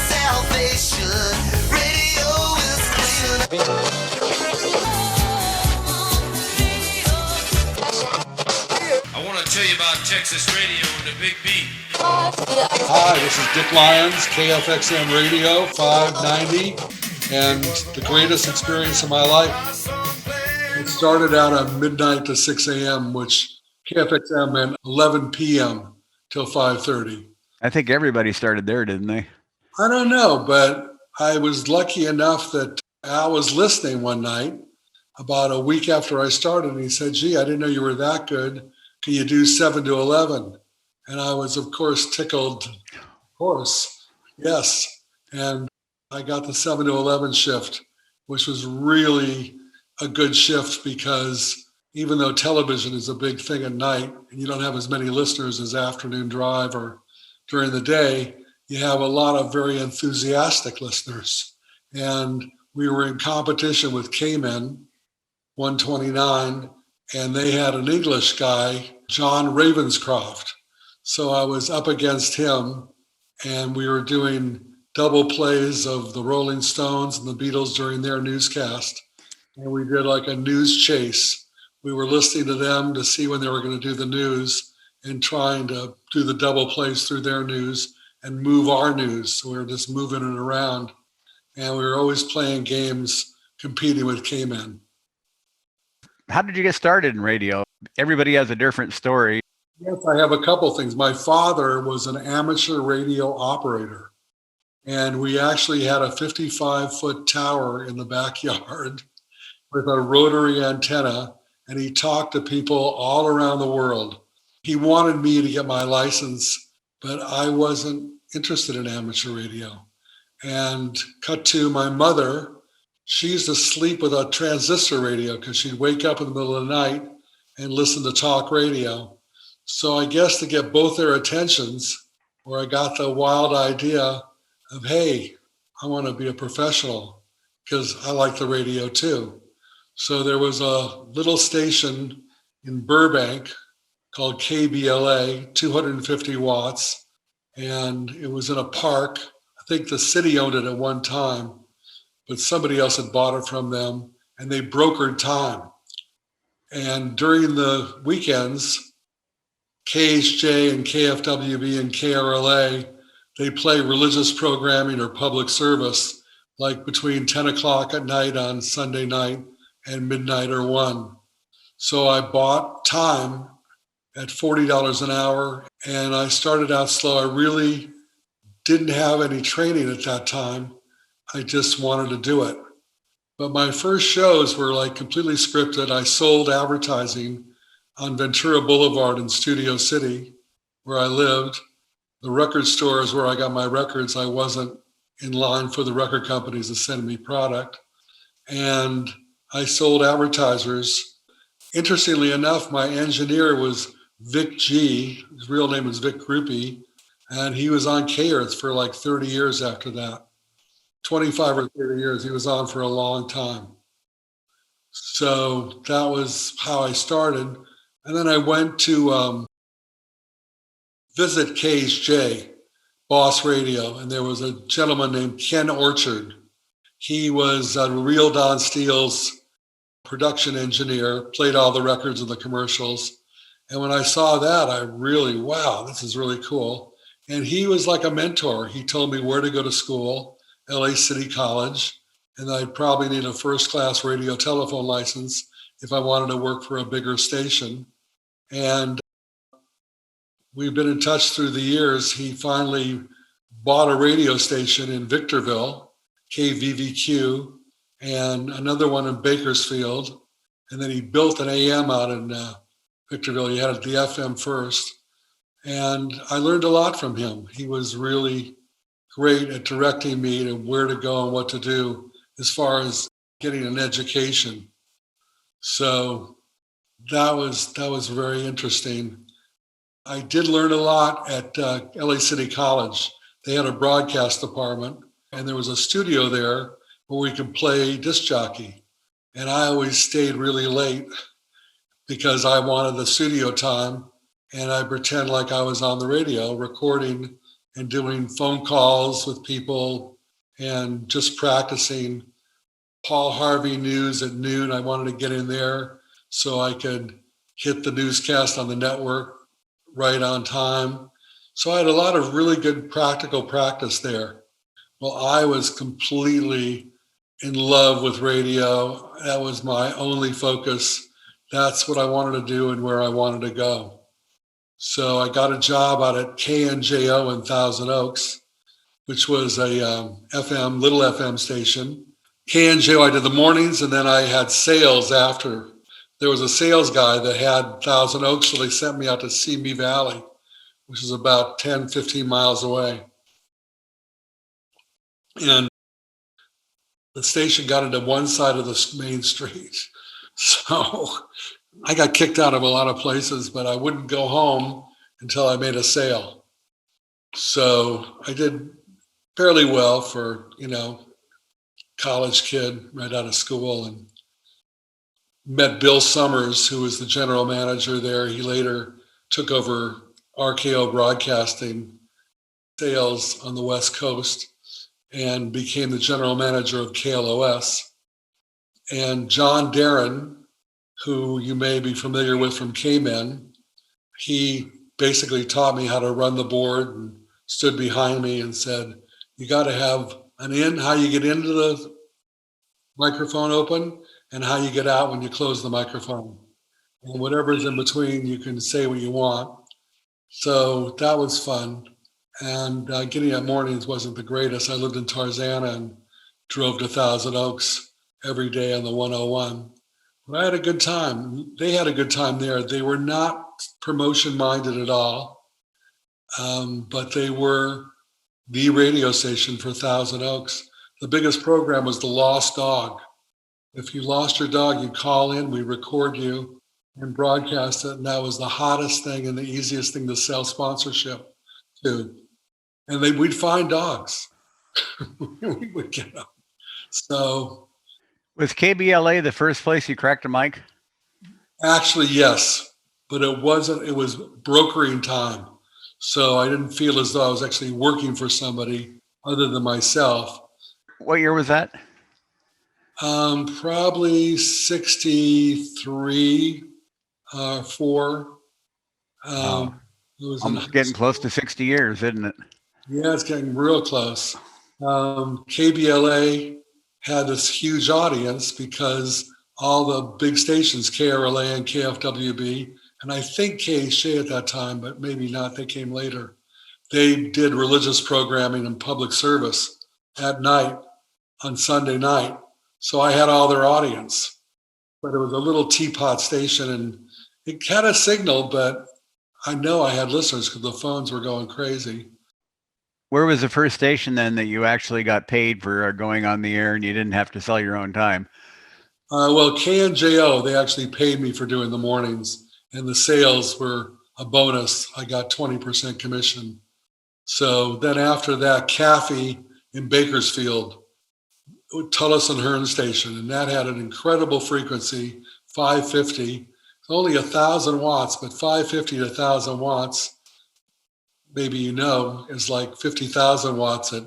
Salvation, radio is I want to tell you about Texas radio and the Big B. Hi, this is Dick Lyons, KFXM Radio 590, and the greatest experience of my life. It started out at midnight to 6 a.m., which KFXM meant 11 p.m. till 5:30. I think everybody started there, didn't they? I don't know, but I was lucky enough that Al was listening one night about a week after I started, and he said, "Gee, I didn't know you were that good. Can you do 7 to 11?" And I was, of course, tickled. Of course, yes. And I got the 7 to 11 shift, which was really a good shift because even though television is a big thing at night and you don't have as many listeners as afternoon drive or during the day, you have a lot of very enthusiastic listeners. And we were in competition with K-Men 129, and they had an English guy, John Ravenscroft. So I was up against him, and we were doing double plays of the Rolling Stones and the Beatles during their newscast. And we did like a news chase. We were listening to them to see when they were going to do the news and trying to do the double plays through their news and move our news. So we were just moving it around. And we were always playing games, competing with K-Men. How did you get started in radio? Everybody has a different story. Yes, I have a couple things. My father was an amateur radio operator, and we actually had a 55-foot tower in the backyard with a rotary antenna, and he talked to people all around the world. He wanted me to get my license, but I wasn't interested in amateur radio. And cut to my mother, she used to sleep with a transistor radio because she'd wake up in the middle of the night and listen to talk radio. So I guess to get both their attentions, where I got the wild idea of, hey, I want to be a professional because I like the radio too. So there was a little station in Burbank called KBLA, 250 watts, and it was in a park. I think the city owned it at one time, but somebody else had bought it from them, and they brokered time. And during the weekends, KHJ and KFWB and KRLA, they play religious programming or public service, like between 10 o'clock at night on Sunday night and midnight or 1. So I bought time at $40 an hour, and I started out slow. I really didn't have any training at that time. I just wanted to do it. But my first shows were like completely scripted. I sold advertising on Ventura Boulevard in Studio City, where I lived. The record stores where I got my records, I wasn't in line for the record companies to send me product. And I sold advertisers. Interestingly enough, my engineer was Vic G. His real name was Vic Groupie, and he was on K-Earth for like 30 years after that. 25 or 30 years. He was on for a long time. So that was how I started. And then I went to visit KHJ, Boss Radio, and there was a gentleman named Ken Orchard. He was Real Don Steele's production engineer, played all the records and the commercials. And when I saw that, I really, wow, this is really cool. And he was like a mentor. He told me where to go to school, LA City College, and I'd probably need a first-class radio telephone license if I wanted to work for a bigger station. And we've been in touch through the years. He finally bought a radio station in Victorville, KVVQ, and another one in Bakersfield. And then he built an AM out in Victorville. He had the FM first. And I learned a lot from him. He was really great at directing me to where to go and what to do as far as getting an education. So that was very interesting. I did learn a lot at LA City College. They had a broadcast department, and there was a studio there where we could play disc jockey. And I always stayed really late because I wanted the studio time, and I pretend like I was on the radio recording and doing phone calls with people and just practicing. Paul Harvey News at noon, I wanted to get in there so I could hit the newscast on the network right on time. So I had a lot of really good practical practice there. Well, I was completely in love with radio. That was my only focus. That's what I wanted to do and where I wanted to go. So I got a job out at KNJO in Thousand Oaks, which was a little FM station. KNJO, I did the mornings, and then I had sales after. There was a sales guy that had Thousand Oaks, so they sent me out to Simi Valley, which is about 10, 15 miles away. And the station got into one side of the main street. So I got kicked out of a lot of places, but I wouldn't go home until I made a sale. So I did fairly well for, college kid right out of school, and met Bill Summers, who was the general manager there. He later took over RKO Broadcasting sales on the West Coast and became the general manager of KLOS. And John Darren, who you may be familiar with from K-Men, he basically taught me how to run the board and stood behind me and said, you got to have how you get into the microphone open and how you get out when you close the microphone. And whatever's in between, you can say what you want. So that was fun. And getting up mornings wasn't the greatest. I lived in Tarzana and drove to Thousand Oaks every day on the 101. But I had a good time. They had a good time there. They were not promotion minded at all, but they were the radio station for Thousand Oaks. The biggest program was The Lost Dog. If you lost your dog, you'd call in, we record you and broadcast it. And that was the hottest thing and the easiest thing to sell sponsorship to. And we'd find dogs. We would get them. So. Was KBLA the first place you cracked a mic? Actually, yes, but it wasn't. It was brokering time. So I didn't feel as though I was actually working for somebody other than myself. What year was that? Probably 63, 4. It was getting close to 60 years, isn't it? Yeah, it's getting real close. KBLA had this huge audience because all the big stations, KRLA and KFWB, and I think KHJ at that time, but maybe not, they came later. They did religious programming and public service at night on Sunday night. So I had all their audience, but it was a little teapot station and it had a signal, but I know I had listeners because the phones were going crazy. Where was the first station then that you actually got paid for going on the air and you didn't have to sell your own time? Well, KNJO, they actually paid me for doing the mornings, and the sales were a bonus. I got 20% commission. So then after that, Caffey in Bakersfield, Tullis and Hearn station, and that had an incredible frequency, 550, only 1,000 watts, but 550 to 1,000 watts, maybe is like 50,000 watts at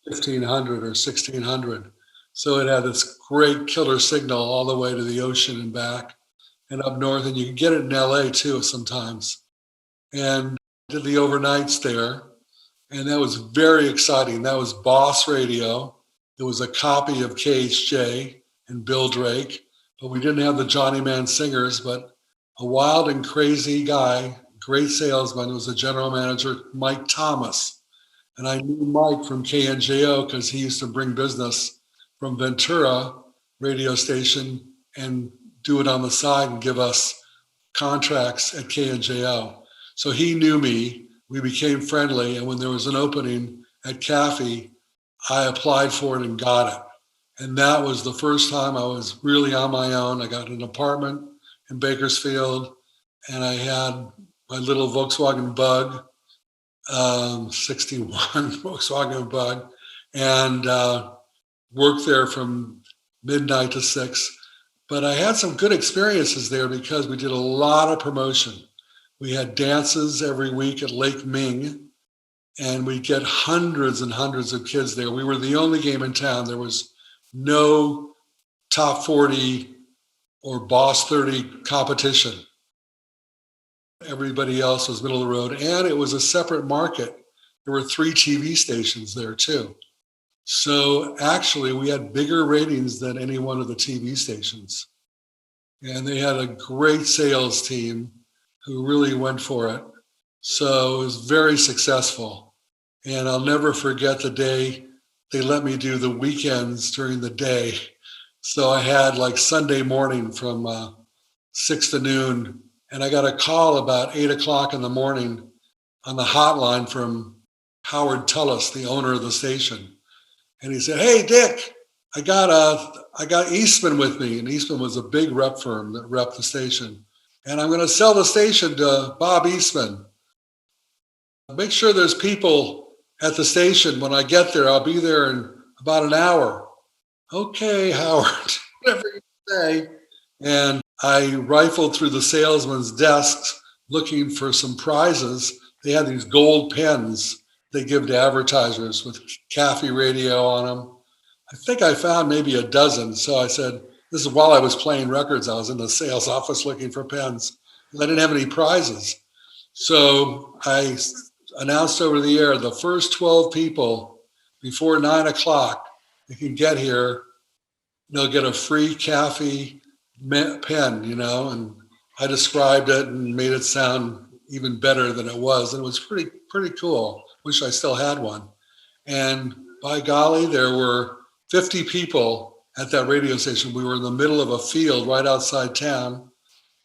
1,500 or 1,600. So it had this great killer signal all the way to the ocean and back and up north. And you can get it in LA too sometimes. And did the overnights there. And that was very exciting. That was Boss Radio. It was a copy of KHJ and Bill Drake, but we didn't have the Johnny Man singers, but a wild and crazy guy, great salesman, was the general manager, Mike Thomas. And I knew Mike from KNJO because he used to bring business from Ventura radio station and do it on the side and give us contracts at KNJO. So he knew me, we became friendly. And when there was an opening at Caffey, I applied for it and got it. And that was the first time I was really on my own. I got an apartment in Bakersfield and I had my little Volkswagen Bug, 61 Volkswagen Bug, and worked there from midnight to 6. But I had some good experiences there because we did a lot of promotion. We had dances every week at Lake Ming, and we'd get hundreds and hundreds of kids there. We were the only game in town. There was no top 40 or boss 30 competition. Everybody else was middle of the road, and it was a separate market. There were 3 TV stations there too. So actually we had bigger ratings than any one of the TV stations. And they had a great sales team who really went for it. So it was very successful. And I'll never forget the day they let me do the weekends during the day. So I had like Sunday morning from 6 to noon. And I got a call about 8 o'clock in the morning on the hotline from Howard Tullis, the owner of the station. And he said, "Hey, Dick, I got Eastman with me." And Eastman was a big rep firm that repped the station. "And I'm going to sell the station to Bob Eastman. Make sure there's people at the station when I get there. I'll be there in about an hour." "Okay, Howard," whatever you say. And I rifled through the salesman's desks looking for some prizes. They had these gold pens they give to advertisers with cafe radio on them. I think I found maybe a dozen. So I said, this is while I was playing records. I was in the sales office looking for pens. I didn't have any prizes. So I announced over the air, the first 12 people before 9 o'clock that can get here, they'll get a free cafe pen, and I described it and made it sound even better than it was. And it was pretty cool. Wish I still had one. And by golly, there were 50 people at that radio station. We were in the middle of a field right outside town,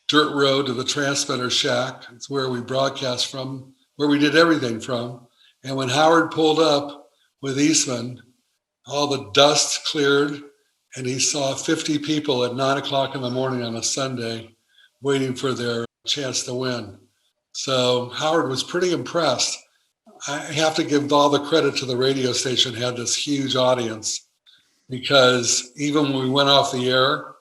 dirt road to the transmitter shack. It's where we broadcast from, where we did everything from. And when Howard pulled up with Eastman, all the dust cleared, and he saw 50 people at 9 o'clock in the morning on a Sunday waiting for their chance to win. So Howard was pretty impressed. I have to give all the credit to the radio station, had this huge audience, because even when we went off the air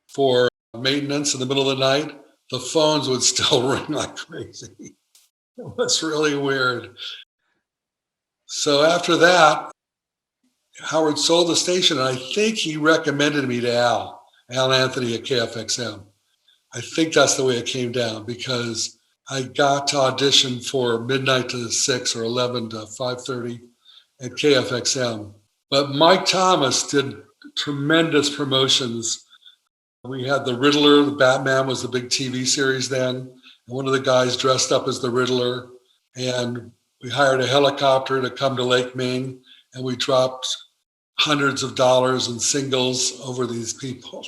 for maintenance in the middle of the night, the phones would still ring like crazy. It was really weird. So after that, Howard sold the station, and I think he recommended me to Al Anthony at KFXM. I think that's the way it came down, because I got to audition for midnight to 6 or 11 to 5:30 at KFXM. But Mike Thomas did tremendous promotions. We had the Riddler, the Batman was the big TV series then. And one of the guys dressed up as the Riddler, and we hired a helicopter to come to Lake Maine, and we dropped hundreds of dollars in singles over these people.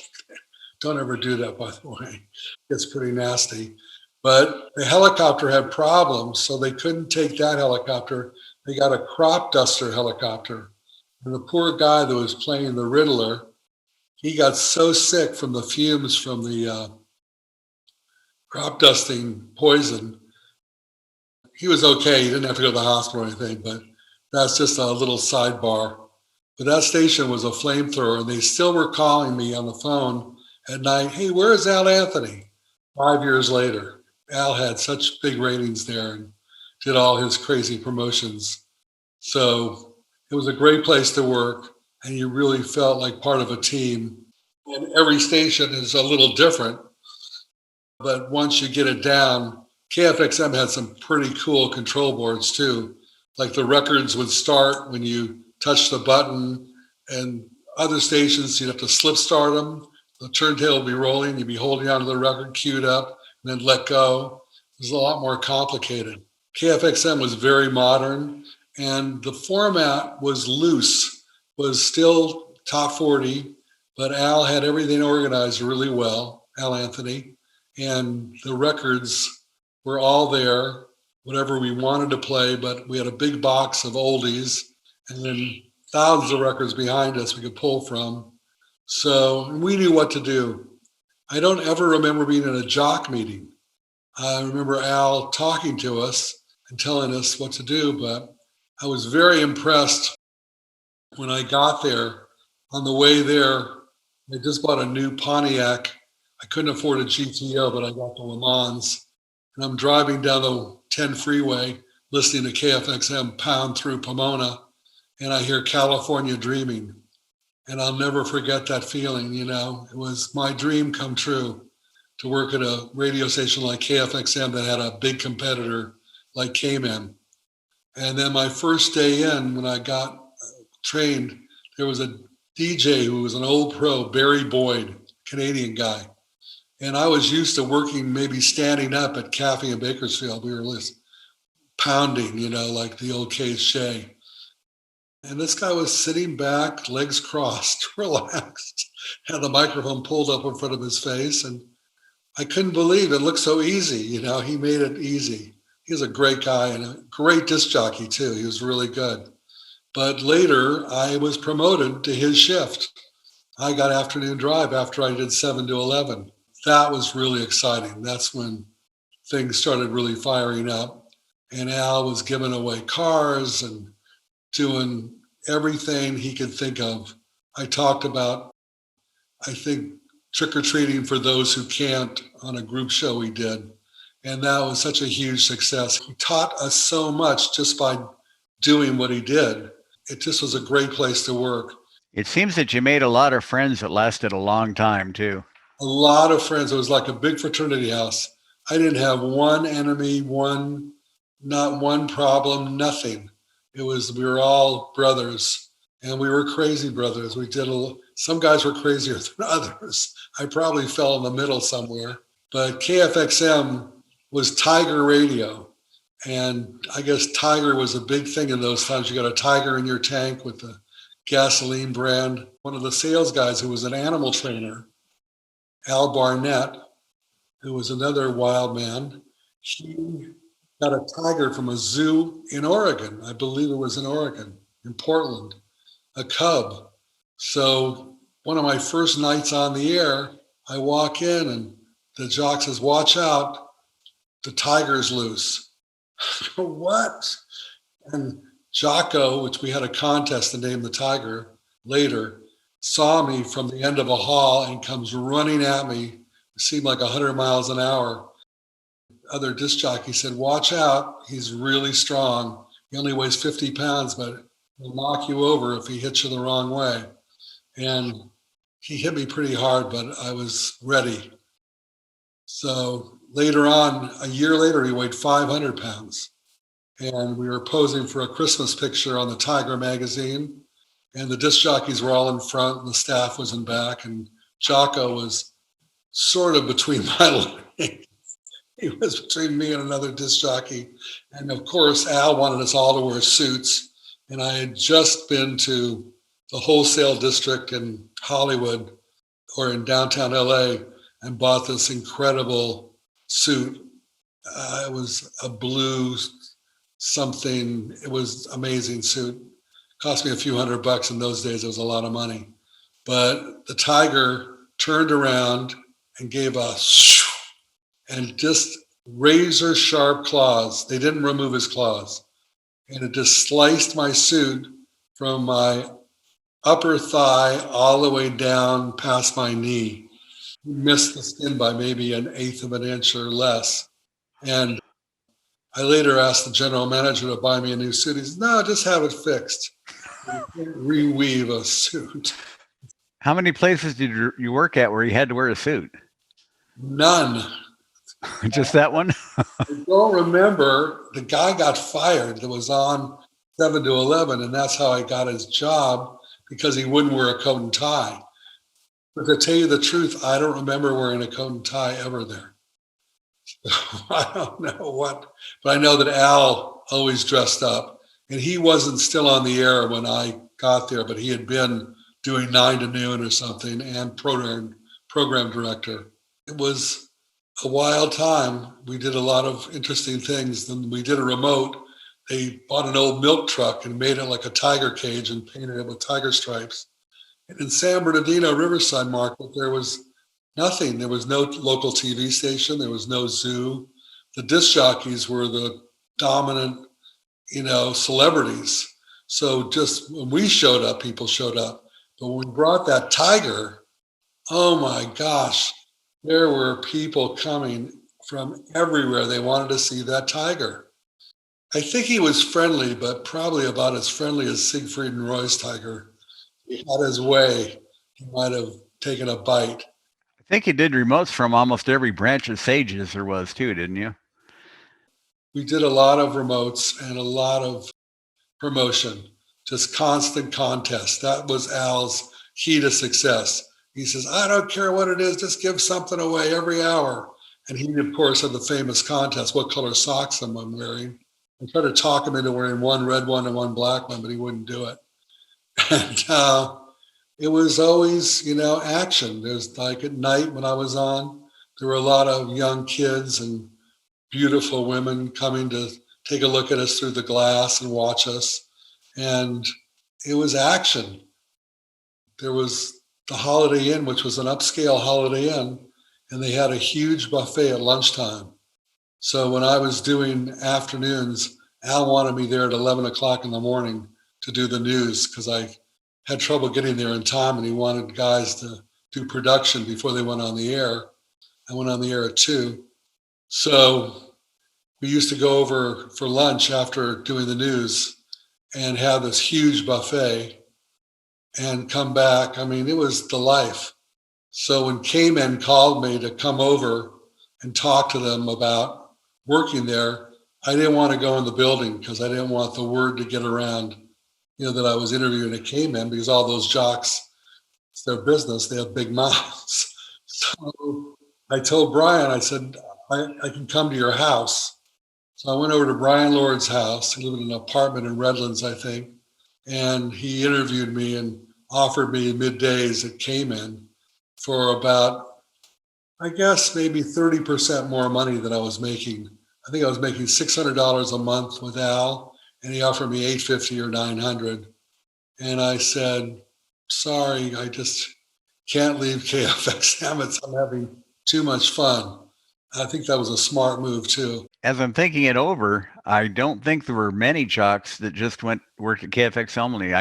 Don't ever do that, by the way. It's pretty nasty. But the helicopter had problems, so they couldn't take that helicopter. They got a crop duster helicopter. And the poor guy that was playing the Riddler, he got so sick from the fumes from the crop dusting poison. He was okay. He didn't have to go to the hospital or anything, but that's just a little sidebar. But that station was a flamethrower, and they still were calling me on the phone at night. "Hey, where is Al Anthony?" 5 years later. Al had such big ratings there and did all his crazy promotions. So it was a great place to work, and you really felt like part of a team. And every station is a little different, but once you get it down, KFXM had some pretty cool control boards too. Like the records would start when you touch the button, and other stations, you'd have to slip start them. The turntable would be rolling, you'd be holding onto the record queued up, and then let go. It was a lot more complicated. KFXM was very modern, and the format was loose, was still top 40, but Al had everything organized really well, Al Anthony, and the records were all there, whatever we wanted to play, but we had a big box of oldies, and then thousands of records behind us we could pull from. So we knew what to do. I don't ever remember being in a jock meeting. I remember Al talking to us and telling us what to do, but I was very impressed when I got there. On the way there, I just bought a new Pontiac. I couldn't afford a GTO, but I got the Le Mans. And I'm driving down the 10 freeway. listening to KFXM pound through Pomona, and I hear California Dreaming. And I'll never forget that feeling, you know. It was my dream come true to work at a radio station like KFXM that had a big competitor like K-Man. And then my first day in, when I got trained, there was a DJ who was an old pro, Barry Boyd, Canadian guy. And I was used to working, maybe standing up at Cafe in Bakersfield. We were just pounding, you know, like the old Case Shay. And this guy was sitting back, legs crossed, relaxed, had the microphone pulled up in front of his face. And I couldn't believe it looked so easy. You know, he made it easy. He was a great guy and a great disc jockey too. He was really good. But later I was promoted to his shift. I got afternoon drive after I did 7 to 11. That was really exciting. That's when things started really firing up. And Al was giving away cars and doing everything he could think of. I talked about, I think, trick-or-treating for those who can't on a group show we did. And that was such a huge success. He taught us so much just by doing what he did. It just was a great place to work. It seems that you made a lot of friends that lasted a long time too. A lot of friends. It was like a big fraternity house. I didn't have one enemy, not one problem, nothing. We were all brothers, and we were crazy brothers. Some guys were crazier than others. I probably fell in the middle somewhere. But KFXM was Tiger Radio. And I guess Tiger was a big thing in those times. You got a Tiger in your tank with the gasoline brand. One of the sales guys who was an animal trainer, Al Barnett, who was another wild man, he got a tiger from a zoo in Oregon. I believe it was in Oregon, in Portland, a cub. So one of my first nights on the air, I walk in and the jock says, "Watch out, the tiger's loose." What? And Jocko, which we had a contest to name the tiger later, saw me from the end of a hall and comes running at me. It seemed like 100 miles an hour. Other disc jockey said, "Watch out, he's really strong. He only weighs 50 pounds, but he'll knock you over if he hits you the wrong way." And he hit me pretty hard, but I was ready. So later on, a year later, he weighed 500 pounds. And we were posing for a Christmas picture on the Tiger magazine. And the disc jockeys were all in front and the staff was in back. And Jocko was sort of between my legs. He was between me and another disc jockey. And of course, Al wanted us all to wear suits. And I had just been to the wholesale district in Hollywood or in downtown LA and bought this incredible suit. It was a blue something. It was amazing suit. Cost me a few $100 in those days. It was a lot of money. But the tiger turned around and gave a shoo, and just razor sharp claws. They didn't remove his claws. And it just sliced my suit from my upper thigh all the way down past my knee. Missed the skin by maybe 1/8 of an inch or less. And I later asked the general manager to buy me a new suit. He said, "No, just have it fixed. You can't reweave a suit." How many places did you work at where you had to wear a suit? None. Just that one? I don't remember. The guy got fired that was on 7 to 11, and that's how I got his job, because he wouldn't wear a coat and tie. But to tell you the truth, I don't remember wearing a coat and tie ever there. I don't know what, but I know that Al always dressed up, and he wasn't still on the air when I got there, but he had been doing 9 to noon or something and program director. It was a wild time. We did a lot of interesting things. Then we did a remote. They bought an old milk truck and made it like a tiger cage and painted it with tiger stripes. And in San Bernardino Riverside Market, there was nothing. There was no local TV station. There was no zoo. The disc jockeys were the dominant, celebrities. So just when we showed up, people showed up. But when we brought that tiger, oh my gosh, there were people coming from everywhere. They wanted to see that tiger. I think he was friendly, but probably about as friendly as Siegfried and Roy's tiger. He had his way. He might have taken a bite. I think you did remotes from almost every branch of Sages there was too, didn't you? We did a lot of remotes and a lot of promotion, just constant contest. That was Al's key to success. He says, I don't care what it is, just give something away every hour. And he, of course, had the famous contest, what color socks am I wearing? I tried to talk him into wearing one red one and one black one, but he wouldn't do it. And it was always, action. There's like at night when I was on, there were a lot of young kids and beautiful women coming to take a look at us through the glass and watch us. And it was action. There was the Holiday Inn, which was an upscale Holiday Inn, and they had a huge buffet at lunchtime. So when I was doing afternoons, Al wanted me there at 11 o'clock in the morning to do the news because I had trouble getting there in time, and he wanted guys to do production before they went on the air. I went on the air at 2. So we used to go over for lunch after doing the news and have this huge buffet and come back. I mean, it was the life. So when K-Men called me to come over and talk to them about working there, I didn't want to go in the building because I didn't want the word to get around, that I was interviewing a K-Men, because all those jocks, it's their business. They have big mouths. So I told Brian, I said, I can come to your house. So I went over to Brian Lord's house. He lived in an apartment in Redlands, I think. And he interviewed me and offered me middays at K-Men for about, I guess, maybe 30% more money than I was making. I think I was making $600 a month with Al, and he offered me $850 or $900. And I said, sorry, I just can't leave KFXM. I'm having too much fun. I think that was a smart move too. As I'm thinking it over, I don't think there were many jocks that just worked at KFX only.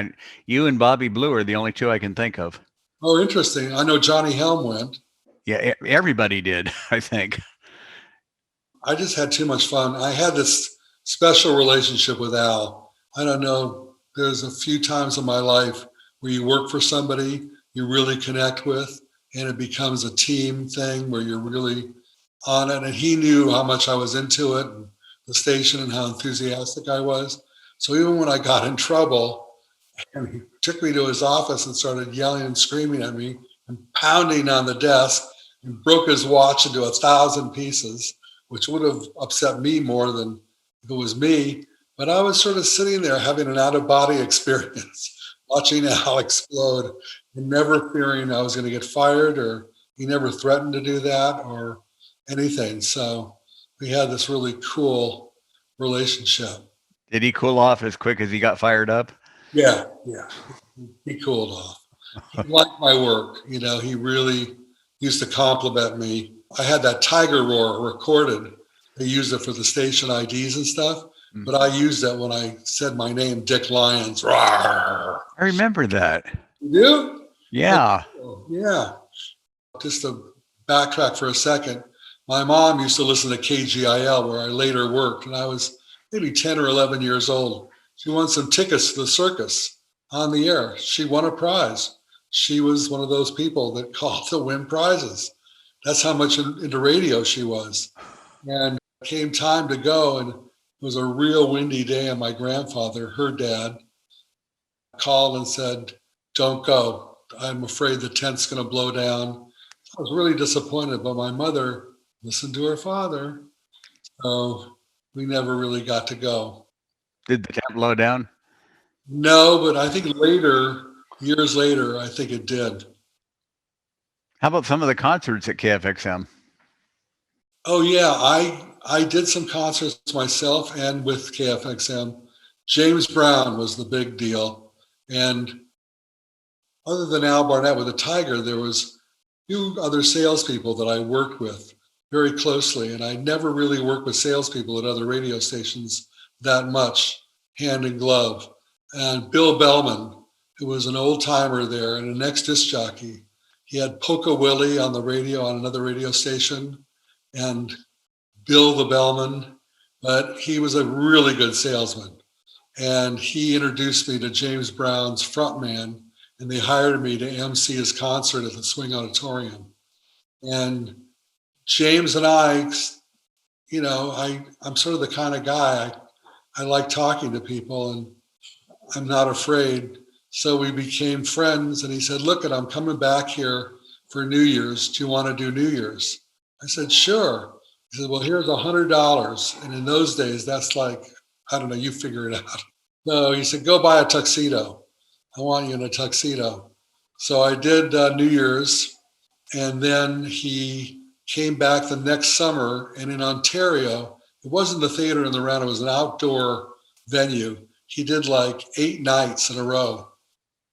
You and Bobby Blue are the only two I can think of. Oh, interesting. I know Johnny Helm went. Yeah, everybody did, I think. I just had too much fun. I had this special relationship with Al. I don't know. There's a few times in my life where you work for somebody you really connect with, and it becomes a team thing where you're really on it. And he knew how much I was into it and the station and how enthusiastic I was. So even when I got in trouble, and he took me to his office and started yelling and screaming at me and pounding on the desk and broke his watch into 1,000 pieces, which would have upset me more than if it was me. But I was sort of sitting there having an out-of-body experience, watching Al explode and never fearing I was going to get fired, or he never threatened to do that or anything. So we had this really cool relationship. Did he cool off as quick as he got fired up? Yeah. He cooled off. He liked my work. He really used to compliment me. I had that tiger roar recorded. They used it for the station IDs and stuff, but I used it when I said my name, Dick Lyons. Rawr. I remember that. You do? Yeah. Yeah. Just to backtrack for a second, my mom used to listen to KGIL, where I later worked, and I was maybe 10 or 11 years old. She won some tickets to the circus on the air. She won a prize. She was one of those people that called to win prizes. That's how much into radio she was. And it came time to go, and it was a real windy day, and my grandfather, her dad, called and said, don't go. I'm afraid the tent's going to blow down. I was really disappointed, but my mother listened to her father. So we never really got to go. Did the tent blow down? No, but I think years later, I think it did. How about some of the concerts at KFXM? Oh yeah, I did some concerts myself and with KFXM. James Brown was the big deal. And other than Al Barnett with the Tiger, there was a few other salespeople that I worked with very closely. And I never really worked with salespeople at other radio stations that much, hand in glove. And Bill Bellman, who was an old timer there and an ex-disc jockey, he had Polka Willie on the radio on another radio station, and Bill the Bellman, but he was a really good salesman. And he introduced me to James Brown's frontman, and they hired me to MC his concert at the Swing Auditorium. And James and I, I'm sort of the kind of guy, I like talking to people and I'm not afraid. So we became friends. And he said, look, I'm coming back here for New Year's. Do you want to do New Year's? I said, sure. He said, well, here's $100. And in those days, that's like, I don't know, you figure it out. So he said, go buy a tuxedo. I want you in a tuxedo. So I did New Year's. And then he came back the next summer. And in Ontario, it wasn't the theater in the Round, it was an outdoor venue. He did like 8 nights in a row.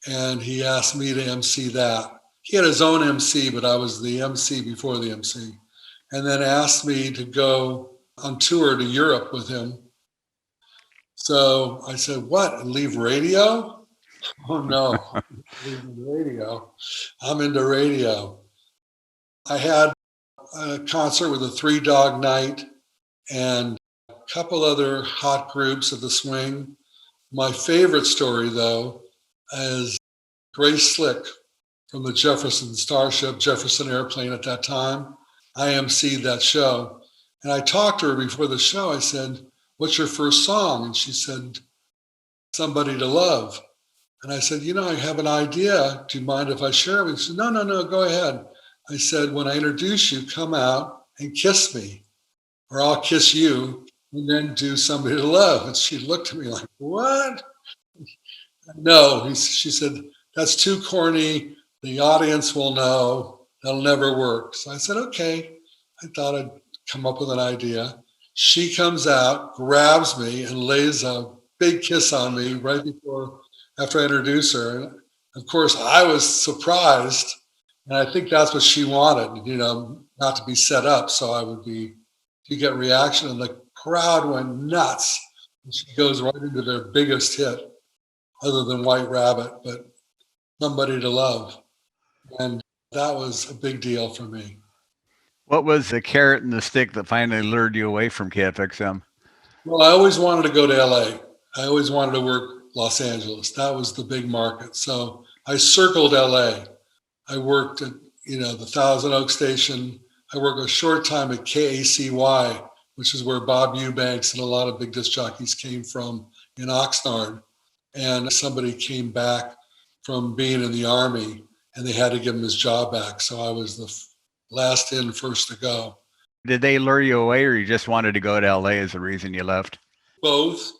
And he asked me to MC that. He had his own MC, but I was the MC before the MC. And then asked me to go on tour to Europe with him. So I said, what, and leave radio? Oh no, leaving radio. I'm into radio. I had a concert with a 3 Dog Night and a couple other hot groups at the Swing. My favorite story, though, is Grace Slick from the Jefferson Starship, Jefferson Airplane at that time. I emceed that show. And I talked to her before the show. I said, what's your first song? And she said, Somebody to Love. And I said, I have an idea. Do you mind if I share it? And she said, no, go ahead. I said, when I introduce you, come out and kiss me, or I'll kiss you, and then do Somebody to Love. And she looked at me like, what? No, she said, that's too corny. The audience will know. That'll never work. So I said, okay. I thought I'd come up with an idea. She comes out, grabs me, and lays a big kiss on me after I introduce her. And of course, I was surprised. And I think that's what she wanted, not to be set up. So to get reaction. And the crowd went nuts. And she goes right into their biggest hit, other than White Rabbit, but Somebody to Love. And that was a big deal for me. What was the carrot and the stick that finally lured you away from KFXM? Well, I always wanted to go to LA. I always wanted to work Los Angeles. That was the big market. So I circled LA. I worked at, the Thousand Oaks station. I worked a short time at KACY, which is where Bob Eubanks and a lot of big disc jockeys came from in Oxnard. And somebody came back from being in the Army and they had to give him his job back. So I was the last in, first to go. Did they lure you away, or you just wanted to go to LA as the reason you left? Both.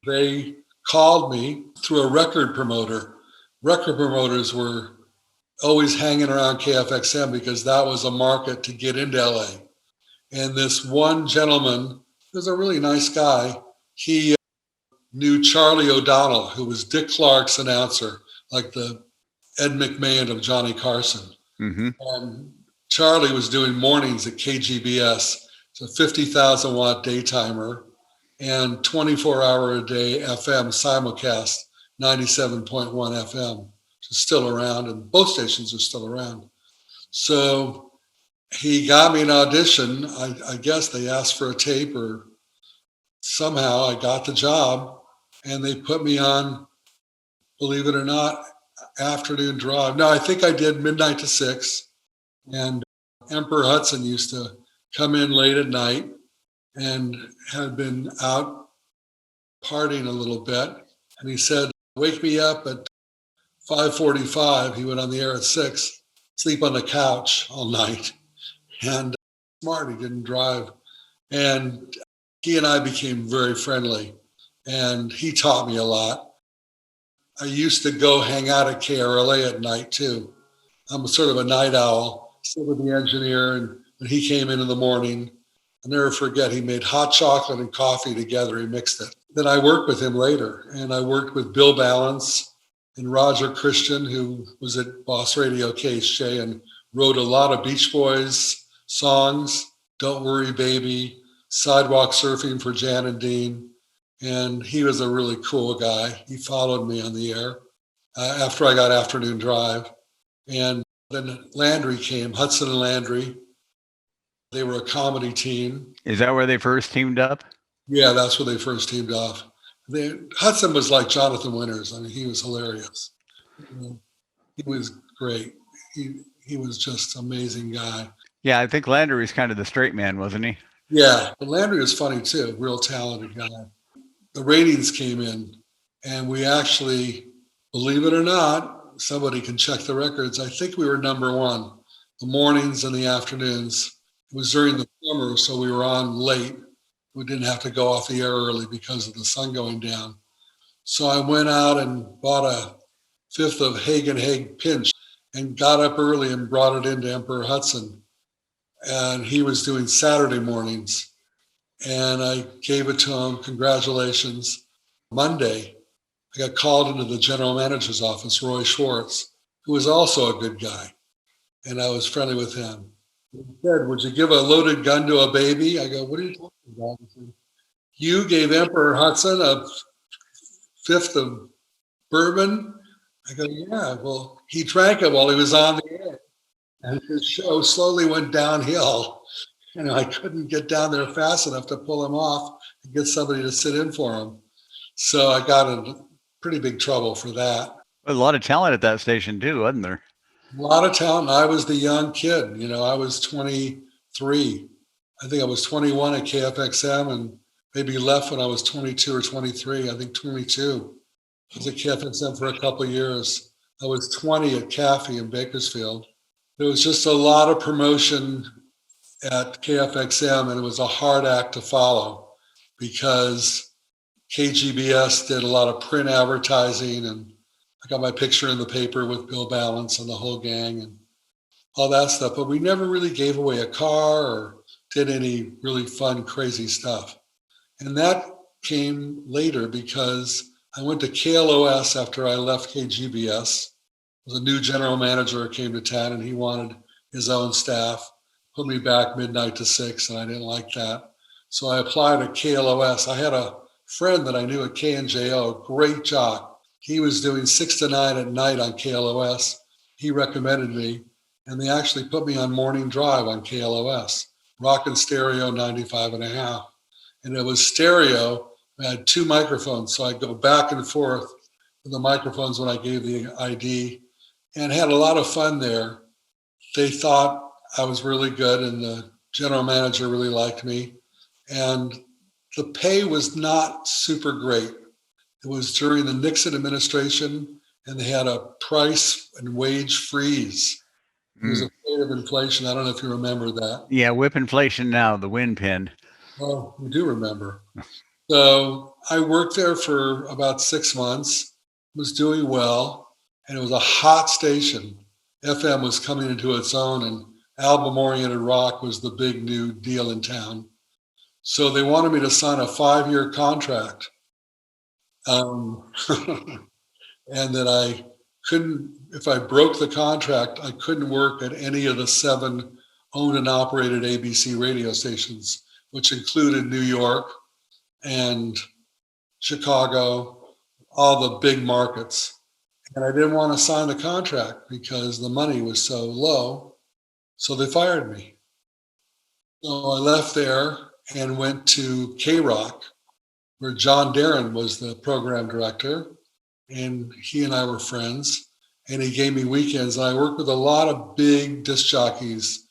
They called me through a record promoter. Record promoters were always hanging around KFXM because that was a market to get into LA. And this one gentleman, he was a really nice guy. He knew Charlie O'Donnell, who was Dick Clark's announcer, like the Ed McMahon of Johnny Carson. Mm-hmm. And Charlie was doing mornings at KGBS. It's a 50,000 watt daytimer and 24-hour a day FM simulcast, 97.1 FM, which is still around, and both stations are still around. So he got me an audition. I guess they asked for a tape, or somehow I got the job, and they put me on, believe it or not, afternoon drive. No, I think I did midnight to 6. And Emperor Hudson used to come in late at night and had been out partying a little bit. And he said, wake me up at 5:45. He went on the air at 6, sleep on the couch all night. And smart, he didn't drive. And he and I became very friendly. And he taught me a lot. I used to go hang out at KRLA at night too. I'm sort of a night owl, sit with the engineer, and when he came in the morning, I'll never forget, he made hot chocolate and coffee together. He mixed it. Then I worked with him later, and I worked with Bill Balance and Roger Christian, who was at Boss Radio KHJ and wrote a lot of Beach Boys songs, Don't Worry Baby, Sidewalk Surfing for Jan and Dean. And he was a really cool guy. He followed me on the air after I got afternoon drive. And then Landry came, Hudson and Landry. They were a comedy team. Is that where they first teamed up? Yeah, that's where they first teamed off. Hudson was like Jonathan Winters. I mean, he was hilarious. He was great. He was just an amazing guy. Yeah, I think Landry's kind of the straight man, wasn't he? Yeah, but Landry was funny too. Real talented guy. The ratings came in, and we actually, believe it or not, somebody can check the records. I think we were number one. The mornings and the afternoons. It was during the summer, so we were on late. We didn't have to go off the air early because of the sun going down. So I went out and bought a fifth of Hagen Pinch and got up early and brought it into Emperor Hudson. And he was doing Saturday mornings. And I gave it to him. Congratulations. Monday, I got called into the general manager's office, Roy Schwartz, who was also a good guy. And I was friendly with him. He said, "Would you give a loaded gun to a baby?" I go, "What are you talking about?" He said, "You gave Emperor Hudson a fifth of bourbon." I go, "Yeah, well, he drank it while he was on the air." And his show slowly went downhill. I couldn't get down there fast enough to pull him off and get somebody to sit in for him. So I got in pretty big trouble for that. A lot of talent at that station too, wasn't there? A lot of talent. I was the young kid. I was 23. I think I was 21 at KFXM and maybe left when I was 22 or 23. I think 22. I was at KFXM for a couple of years. I was 20 at Caffey in Bakersfield. There was just a lot of promotion at KFXM, and it was a hard act to follow because KGBS did a lot of print advertising, and I got my picture in the paper with Bill Balance and the whole gang and all that stuff. But we never really gave away a car or did any really fun, crazy stuff. And that came later because I went to KLOS after I left KGBS. There was a new general manager who came to town, and he wanted his own staff. Put me back midnight to 6, and I didn't like that. So I applied at KLOS. I had a friend that I knew at KNJO, great jock. He was doing 6 to 9 at night on KLOS. He recommended me, and they actually put me on morning drive on KLOS, Rockin' Stereo 95 and a half. And it was stereo. I had 2 microphones, so I'd go back and forth with the microphones when I gave the ID, and had a lot of fun there. They thought I was really good, and the general manager really liked me. And the pay was not super great. It was during the Nixon administration, and they had a price and wage freeze. It was afraid of inflation. I don't know if you remember that. Yeah, whip inflation now, the wind pin. Oh, we do remember. So I worked there for about 6 months, was doing well, and it was a hot station. FM was coming into its own, and album-oriented rock was the big new deal in town. So they wanted me to sign a 5-year contract. And that I couldn't, if I broke the contract, I couldn't work at any of the 7 owned and operated ABC radio stations, which included New York and Chicago, all the big markets. And I didn't want to sign the contract because the money was so low. So they fired me. So I left there and went to K-Rock, where John Darren was the program director, and he and I were friends, and he gave me weekends. And I worked with a lot of big disc jockeys,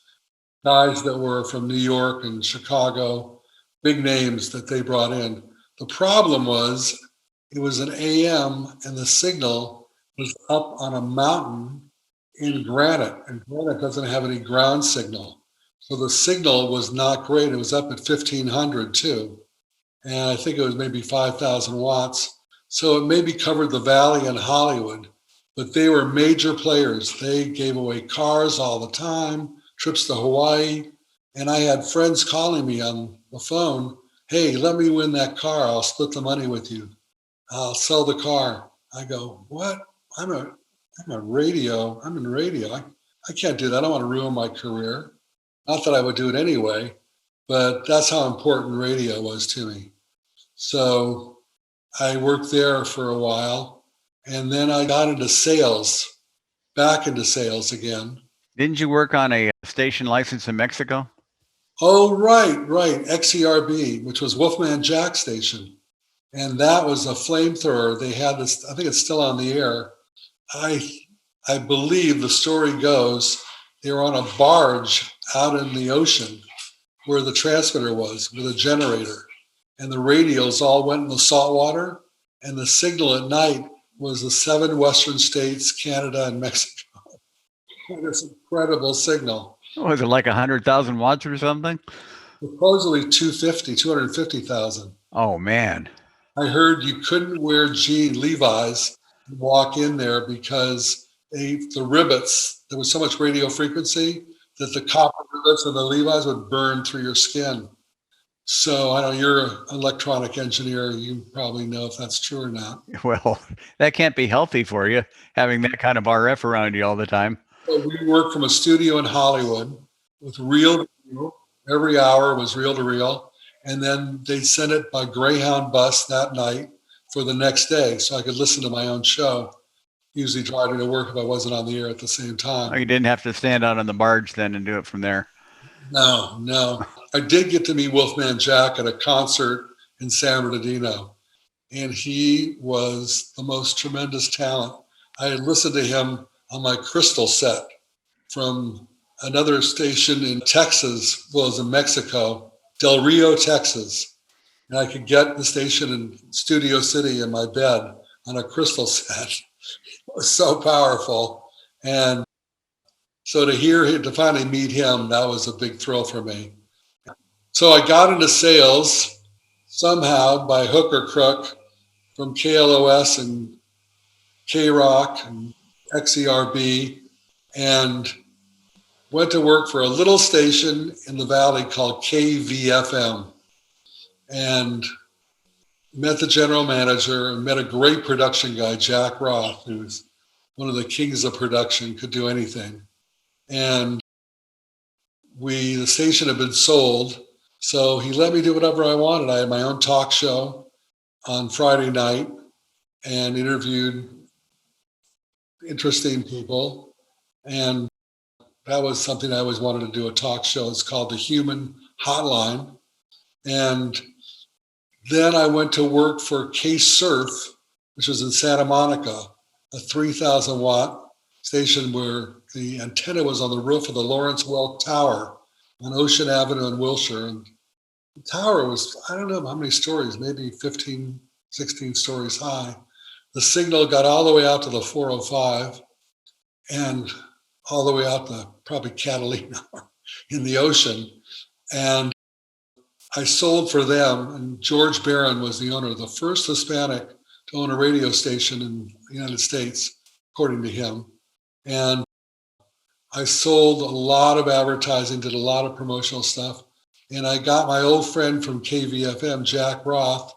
guys that were from New York and Chicago, big names that they brought in. The problem was it was an AM, and the signal was up on a mountain in granite, and granite doesn't have any ground signal. So the signal was not great. It was up at 1500 too. And I think it was maybe 5,000 watts. So it maybe covered the Valley and Hollywood, but they were major players. They gave away cars all the time, trips to Hawaii. And I had friends calling me on the phone, "Hey, let me win that car. I'll split the money with you. I'll sell the car." I go, "What? I'm in radio. I can't do that. I don't want to ruin my career." Not that I would do it anyway, but that's how important radio was to me. So I worked there for a while, and then I got into sales, back into sales again. Didn't you work on a station license in Mexico? Oh, right, right. XERB, which was Wolfman Jack Station. And that was a flamethrower. They had this, I think it's still on the air. I I believe the story goes they were on a barge out in the ocean where the transmitter was with a generator. And the radios all went in the salt water. And the signal at night was the 7 western states, Canada, and Mexico. This incredible signal. Was it like 100,000 watts or something? Supposedly 250,000. Oh man. I heard you couldn't wear Levi's and walk in there because the rivets, there was so much radio frequency that the copper rivets of the Levi's would burn through your skin. So I know you're an electronic engineer. You probably know if that's true or not. Well, that can't be healthy for you, having that kind of RF around you all the time. So we worked from a studio in Hollywood with reel to reel. Every hour was reel to reel. And then they sent it by Greyhound bus that night for the next day so I could listen to my own show, usually driving to work if I wasn't on the air at the same time. Oh, you didn't have to stand out on the barge then and do it from there. No. I did get to meet Wolfman Jack at a concert in San Bernardino, and he was the most tremendous talent. I had listened to him on my Crystal set from another station in Texas, well, it was in Mexico, Del Rio, Texas. And I could get the station in Studio City in my bed on a Crystal set. It was so powerful. And so to finally meet him, that was a big thrill for me. So I got into sales somehow by hook or crook from KLOS and K-Rock and XERB, and went to work for a little station in the valley called KVFM, and met the general manager and met a great production guy, Jack Roth, who's one of the kings of production, could do anything. And the station had been sold, so he let me do whatever I wanted. I had my own talk show on Friday night and interviewed interesting people. And that was something I always wanted to do, a talk show. It's called The Human Hotline. And then I went to work for K-Surf, which was in Santa Monica, a 3,000 watt station where the antenna was on the roof of the Lawrence Welk Tower on Ocean Avenue in Wilshire. And the tower was, I don't know how many stories, maybe 15, 16 stories high. The signal got all the way out to the 405 and all the way out to probably Catalina in the ocean. And I sold for them, and George Barron was the owner, the first Hispanic to own a radio station in the United States, according to him. And I sold a lot of advertising, did a lot of promotional stuff. And I got my old friend from KVFM, Jack Roth,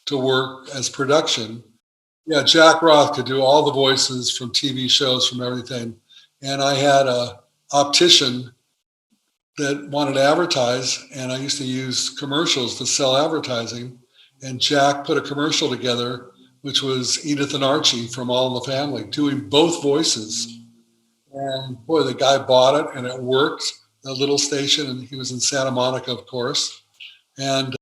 to work as production. Yeah, Jack Roth could do all the voices from TV shows, from everything. And I had a optician that wanted to advertise, and I used to use commercials to sell advertising. And Jack put a commercial together, which was Edith and Archie from All in the Family, doing both voices. And boy, the guy bought it, and it worked. A little station, and he was in Santa Monica, of course. And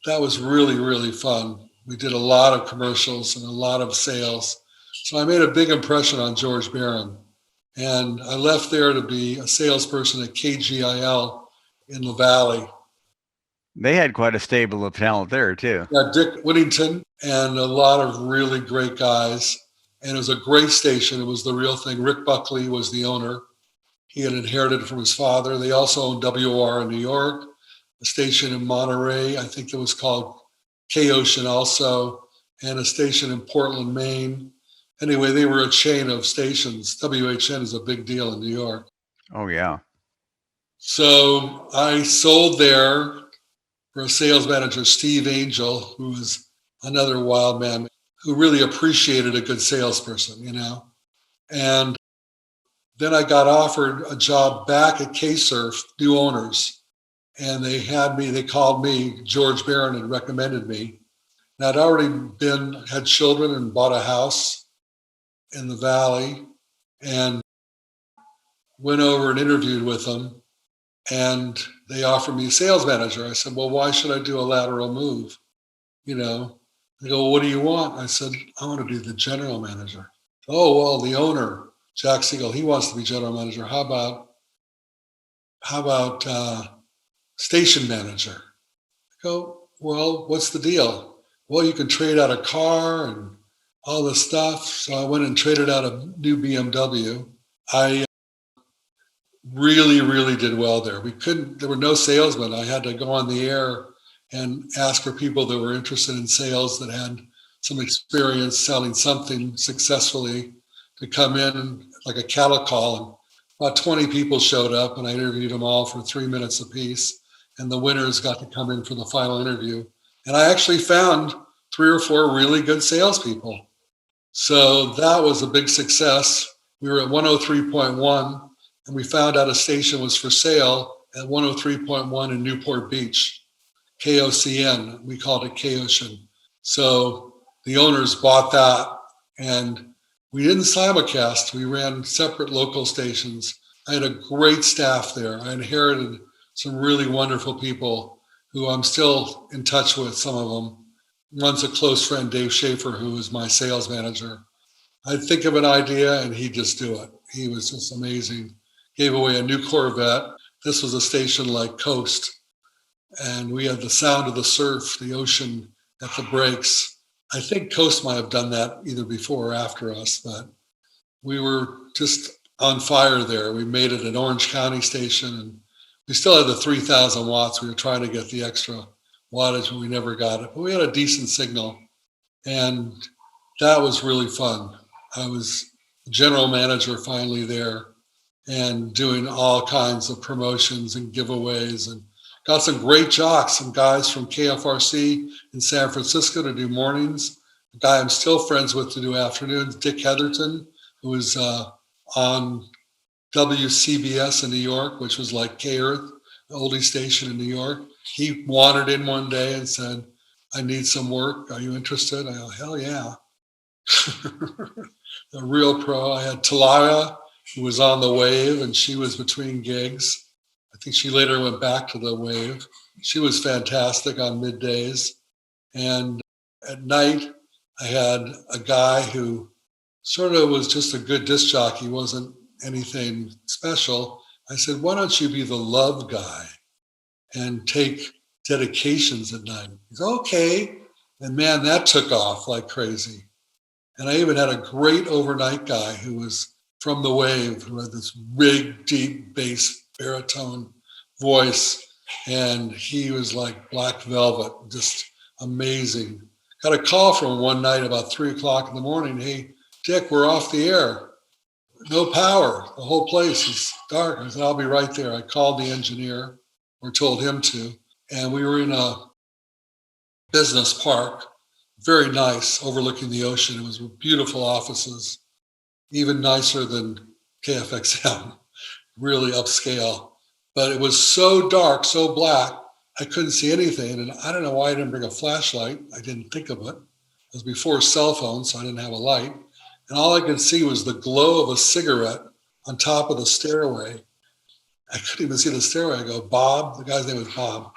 that was really, really fun. We did a lot of commercials and a lot of sales. So I made a big impression on George Barron. And I left there to be a salesperson at KGIL in the Valley. They had quite a stable of talent there, too. Yeah, Dick Whittington and a lot of really great guys. And it was a great station. It was the real thing. Rick Buckley was the owner. He had inherited it from his father. They also owned WOR in New York, a station in Monterey, I think it was called K-Ocean also, and a station in Portland, Maine. Anyway, they were a chain of stations. WHN is a big deal in New York. Oh, yeah. So I sold there for a sales manager, Steve Angel, who was another wild man who really appreciated a good salesperson, you know. And then I got offered a job back at K-Surf, new owners. And they called me, George Barron had recommended me. And I'd already had children and bought a house in the Valley and went over and interviewed with them. and they offered me a sales manager. I said, well, why should I do a lateral move? You know, they go, well, what do you want? I said, I want to be the general manager. Oh, well, the owner, Jack Siegel, he wants to be general manager. How about station manager? I go, well, what's the deal? Well, you can trade out a car and all this stuff. So I went and traded out a new BMW. I really, really did well there. There were no salesmen. I had to go on the air and ask for people that were interested in sales that had some experience selling something successfully to come in like a cattle call. And about 20 people showed up, and I interviewed them all for 3 minutes apiece. And the winners got to come in for the final interview. And I actually found 3 or 4 really good salespeople. So that was a big success. We were at 103.1, and we found out a station was for sale at 103.1 in Newport Beach, KOCN. We called it KOcean. So the owners bought that, and we didn't simulcast. We ran separate local stations. I had a great staff there. I inherited some really wonderful people who I'm still in touch with, some of them. One's a close friend, Dave Schaefer, who is my sales manager. I'd think of an idea and he'd just do it. He was just amazing. Gave away a new Corvette. This was a station like Coast. And we had the sound of the surf, the ocean at the breaks. I think Coast might have done that either before or after us, but we were just on fire there. We made it an Orange County station, and we still had the 3,000 watts. We were trying to get the extra wattage, but we never got it. But we had a decent signal, and that was really fun. I was general manager finally there and doing all kinds of promotions and giveaways, and got some great jocks, some guys from KFRC in San Francisco to do mornings. A guy I'm still friends with to do afternoons, Dick Heatherton, who was on WCBS in New York, which was like K-Earth, the oldie station in New York. He wandered in one day and said, I need some work. Are you interested? I go, hell yeah. A real pro. I had Talia, who was on the Wave, and she was between gigs. I think she later went back to the Wave. She was fantastic on middays. And at night, I had a guy who sort of was just a good disc jockey. He wasn't anything special. I said, why don't you be the love guy and take dedications at night? He said, okay. And man, that took off like crazy. And I even had a great overnight guy who was from the Wave, who had this big, deep bass baritone voice. And he was like black velvet, just amazing. Got a call from him one night about 3:00 in the morning. Hey, Dick, we're off the air. No power. The whole place is dark. I said, I'll be right there. I called the engineer, or told him to. And we were in a business park, very nice, overlooking the ocean. It was beautiful offices, even nicer than KFXM, really upscale. But it was so dark, so black, I couldn't see anything. And I don't know why I didn't bring a flashlight. I didn't think of it. It was before cell phones, so I didn't have a light. And all I could see was the glow of a cigarette on top of the stairway. I couldn't even see the stairway. I go, Bob, the guy's name was Bob.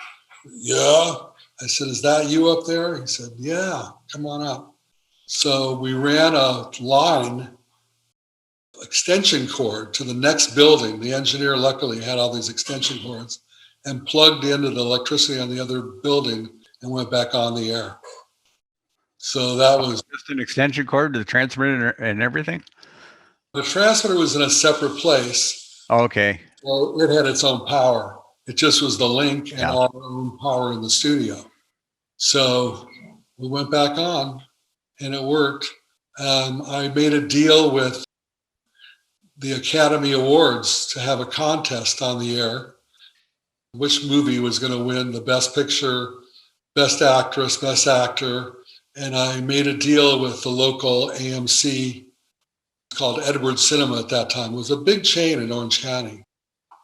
Yeah. I said, is that you up there? He said, yeah, come on up. So we ran a line, extension cord to the next building. The engineer luckily had all these extension cords and plugged into the electricity on the other building and went back on the air. So that was just an extension cord to the transmitter and everything? The transmitter was in a separate place. Okay. Well, it had its own power. It just was the link and our own power in the studio. So we went back on and it worked. I made a deal with the Academy Awards to have a contest on the air. Which movie was going to win the Best Picture, Best Actress, Best Actor. And I made a deal with the local AMC called Edward Cinema at that time. It was a big chain in Orange County.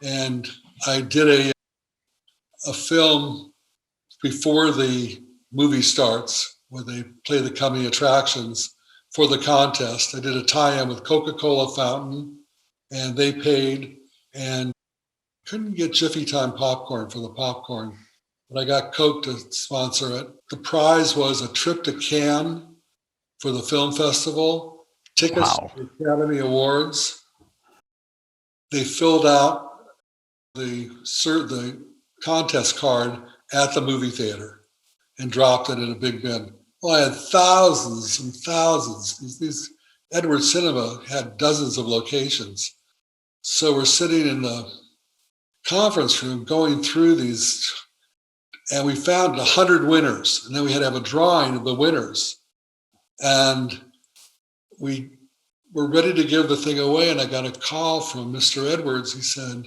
And I did a film before the movie starts, where they play the coming attractions for the contest. I did a tie-in with Coca-Cola Fountain, and they paid. And couldn't get Jiffy Time popcorn for the popcorn, but I got Coke to sponsor it. The prize was a trip to Cannes for the film festival, tickets Wow. to the Academy Awards. They filled out the contest card at the movie theater and dropped it in a big bin. Well, I had thousands and thousands. These Edwards Cinema had dozens of locations. So we're sitting in the conference room going through these, and we found 100 winners. And then we had to have a drawing of the winners. And we were ready to give the thing away. And I got a call from Mr. Edwards. He said,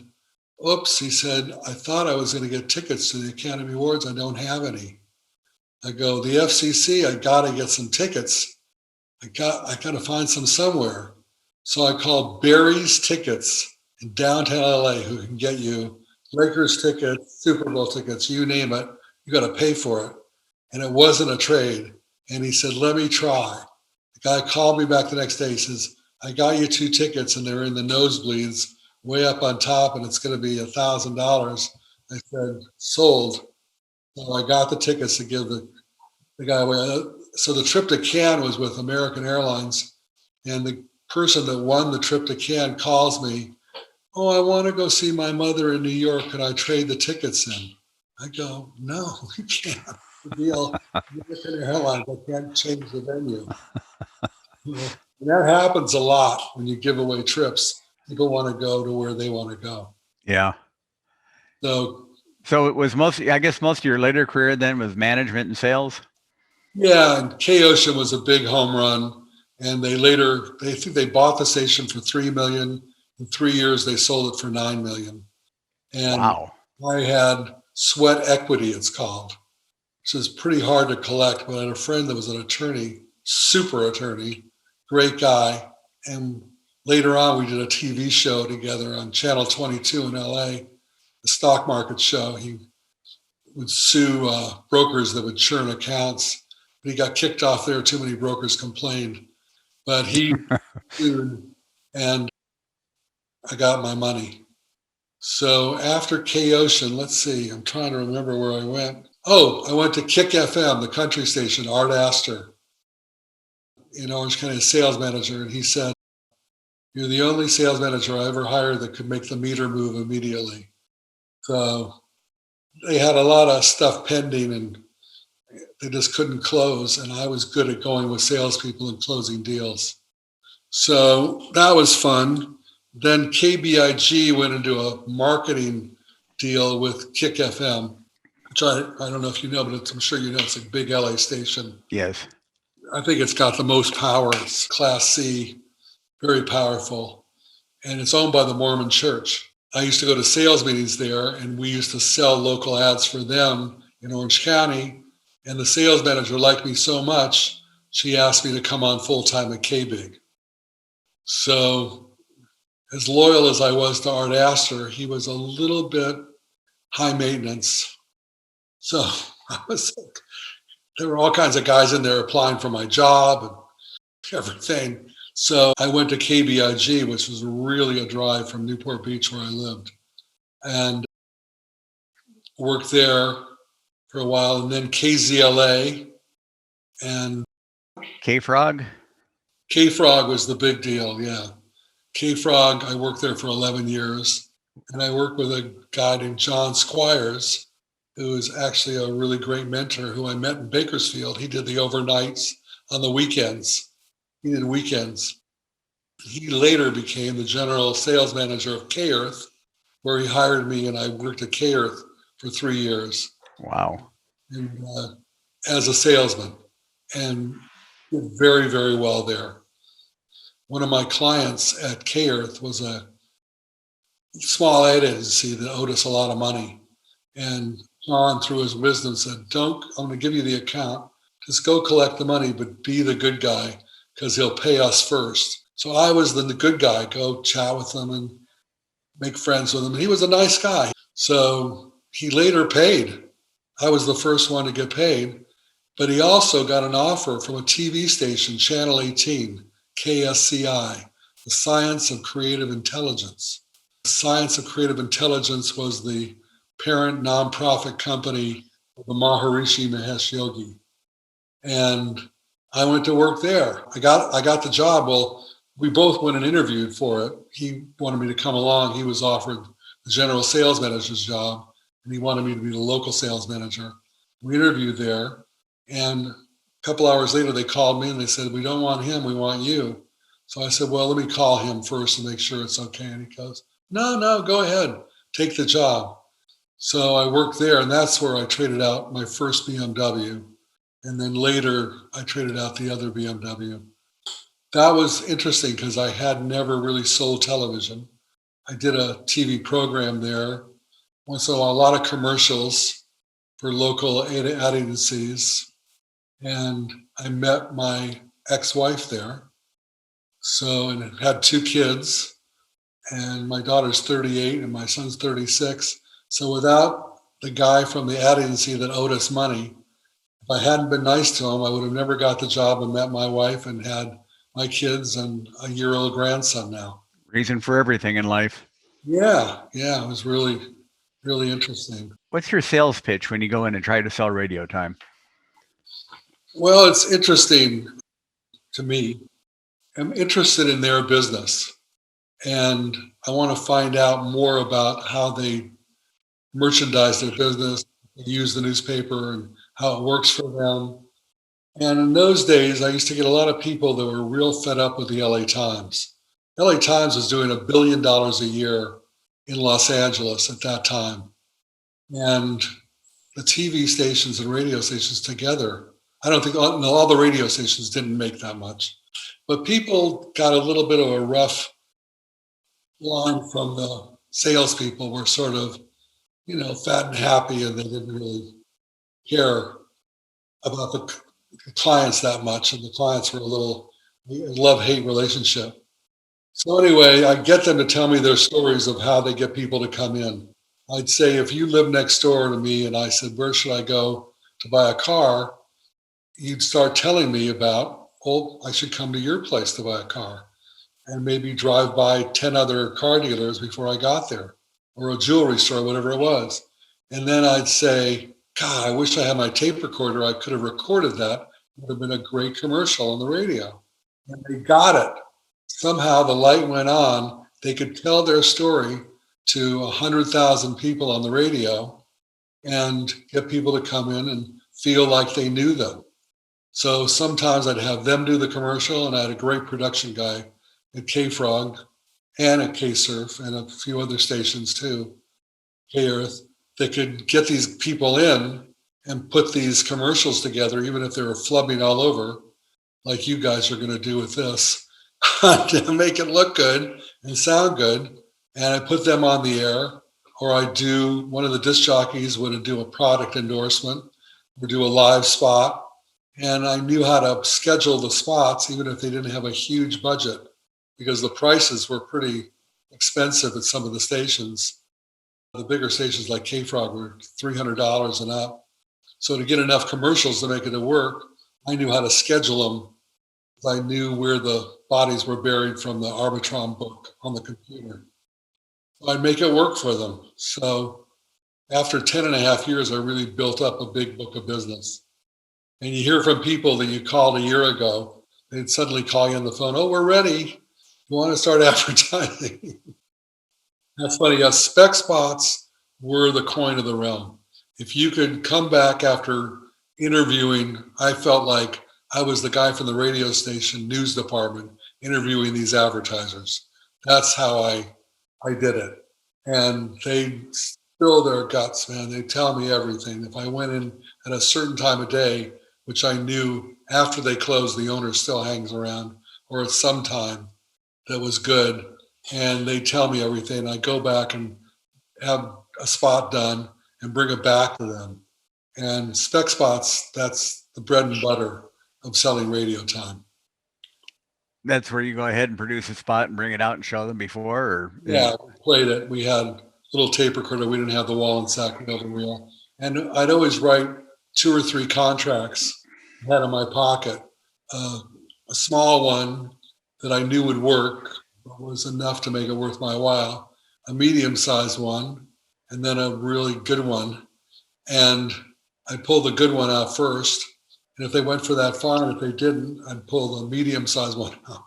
oops, he said, I thought I was going to get tickets to the Academy Awards. I don't have any. I go, the FCC, I got to get some tickets. I got to find some somewhere. So I called Barry's Tickets in downtown LA, who can get you Lakers tickets, Super Bowl tickets, you name it. You got to pay for it. And it wasn't a trade. And he said, let me try. The guy called me back the next day. He says, I got you 2 tickets and they're in the nosebleeds way up on top and it's going to be $1,000. I said, sold. So I got the tickets to give the guy away. So the trip to Cannes was with American Airlines, and the person that won the trip to Cannes calls me, oh, I want to go see my mother in New York. Could I trade the tickets in? I go, no, you can't. The deal, American Airlines, I can't change the venue. And that happens a lot when you give away trips. People want to go to where they want to go. Yeah. So it was mostly, I guess most of your later career then was management and sales? Yeah, and K-Ocean was a big home run. And they think they bought the station for $3 million. In 3 years, they sold it for $9 million. And wow. I had sweat equity, it's called, which is pretty hard to collect. But I had a friend that was an attorney, super attorney, great guy. And later on, we did a TV show together on Channel 22 in LA, the stock market show. He would sue brokers that would churn accounts. But he got kicked off there. Too many brokers complained. But he sued, and I got my money. So after K-Ocean, let's see, I'm trying to remember where I went. Oh, I went to Kick FM, the country station, Art Astor in Orange County, a sales manager. And he said, you're the only sales manager I ever hired that could make the meter move immediately. So they had a lot of stuff pending and they just couldn't close. And I was good at going with salespeople and closing deals. So that was fun. Then KBIG went into a marketing deal with Kick FM, which I don't know if you know, but I'm sure you know it's a big LA station. Yes. I think it's got the most power. It's Class C, very powerful. And it's owned by the Mormon Church. I used to go to sales meetings there, and we used to sell local ads for them in Orange County. And the sales manager liked me so much, she asked me to come on full-time at KBIG. So as loyal as I was to Art Astor, he was a little bit high maintenance. So there were all kinds of guys in there applying for my job and everything. So I went to KBIG, which was really a drive from Newport Beach where I lived, and worked there for a while. And then KZLA and K-Frog? K-Frog was the big deal, yeah. K-Frog, I worked there for 11 years. And I worked with a guy named John Squires, who is actually a really great mentor who I met in Bakersfield. He did the overnights on the weekends. He did weekends. He later became the general sales manager of K-Earth, where he hired me, and I worked at K-Earth for 3 years. Wow. And, as a salesman, and did very, very well there. One of my clients at K-Earth was a small ad agency that owed us a lot of money. And John, through his wisdom, said, I'm going to give you the account. Just go collect the money, but be the good guy because he'll pay us first. So I was the good guy, go chat with him and make friends with him. And he was a nice guy. So he later paid. I was the first one to get paid. But he also got an offer from a TV station, Channel 18, KSCI, the Science of Creative Intelligence. Science of Creative Intelligence was the parent nonprofit company of the Maharishi Mahesh Yogi. And I went to work there. I got the job. Well, we both went and interviewed for it. He wanted me to come along. He was offered the general sales manager's job, and he wanted me to be the local sales manager. We interviewed there, and a couple hours later, they called me and they said, "We don't want him. We want you." So I said, "Well, let me call him first and make sure it's okay." And he goes, "No, go ahead. Take the job." So I worked there, and that's where I traded out my first BMW. And then later, I traded out the other BMW. That was interesting because I had never really sold television. I did a TV program there. So a lot of commercials for local ad agencies. And I met my ex-wife there. So, and had two kids. And my daughter's 38 and my son's 36. So without the guy from the ad agency that owed us money, if I hadn't been nice to him, I would have never got the job and met my wife and had my kids and a year-old grandson now. Reason for everything in life. Yeah, it was really, really interesting. What's your sales pitch when you go in and try to sell radio time? Well, it's interesting to me. I'm interested in their business, and I want to find out more about how they merchandise their business, use the newspaper, and how it works for them. And in those days, I used to get a lot of people that were real fed up with the LA Times. LA Times was doing $1 billion a year in Los Angeles at that time. And the TV stations and radio stations together, I don't think all the radio stations didn't make that much. But people got a little bit of a rough line from the salespeople, were sort of, fat and happy, and they didn't really care about the clients that much, and the clients were a little love-hate relationship. So anyway, I get them to tell me their stories of how they get people to come in. I'd say, if you live next door to me and I said, "Where should I go to buy a car?" You'd start telling me about, "Oh, I should come to your place to buy a car," and maybe drive by 10 other car dealers before I got there, or a jewelry store, whatever it was. And then I'd say, "God, I wish I had my tape recorder. I could have recorded that. It would have been a great commercial on the radio." And they got it. Somehow the light went on. They could tell their story to 100,000 people on the radio and get people to come in and feel like they knew them. So sometimes I'd have them do the commercial, and I had a great production guy at K-Frog and at K-Surf and a few other stations too, K-Earth, that could get these people in and put these commercials together, even if they were flubbing all over, like you guys are going to do with this, to make it look good and sound good. And I put them on the air, or I do, one of the disc jockeys would do a product endorsement, or do a live spot. And I knew how to schedule the spots, even if they didn't have a huge budget, because the prices were pretty expensive at some of the stations. The bigger stations like K-Frog were $300 and up. So to get enough commercials to make it work, I knew how to schedule them. I knew where the bodies were buried from the Arbitron book on the computer. So I'd make it work for them. So after 10 and a half years, I really built up a big book of business. And you hear from people that you called a year ago, they'd suddenly call you on the phone, "Oh, we're ready. You want to start advertising?" That's funny. Yeah, spec spots were the coin of the realm. If you could come back after interviewing, I felt like I was the guy from the radio station news department interviewing these advertisers. That's how I did it. And they spill their guts, man. They tell me everything. If I went in at a certain time of day, which I knew after they closed, the owner still hangs around, or at some time that was good, and they tell me everything. I go back and have a spot done and bring it back to them. And spec spots, that's the bread and butter of selling radio time. That's where you go ahead and produce a spot and bring it out and show them before, or Yeah, we played it. We had a little tape recorder. We didn't have the wall and sack building reel. And I'd always write 2 or 3 contracts I had in my pocket. A small one that I knew would work, but was enough to make it worth my while. a medium-sized one, and then a really good one. And I'd pull the good one out first. And if they went for that, fine. If they didn't, I'd pull the medium-sized one out.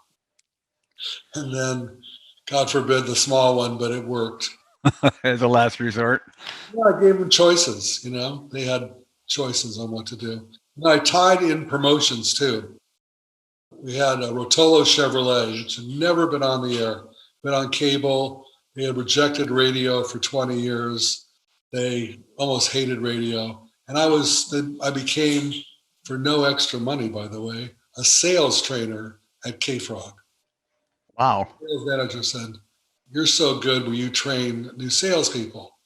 And then, God forbid, the small one, but it worked. As a last resort. Yeah, I gave them choices, They had choices on what to do. And I tied in promotions, too. We had a Rotolo Chevrolet, which had never been on the air, been on cable. They had rejected radio for 20 years. They almost hated radio. And I became, for no extra money, by the way, a sales trainer at K-Frog. Wow. The sales manager said, "You're so good, will you train new salespeople?"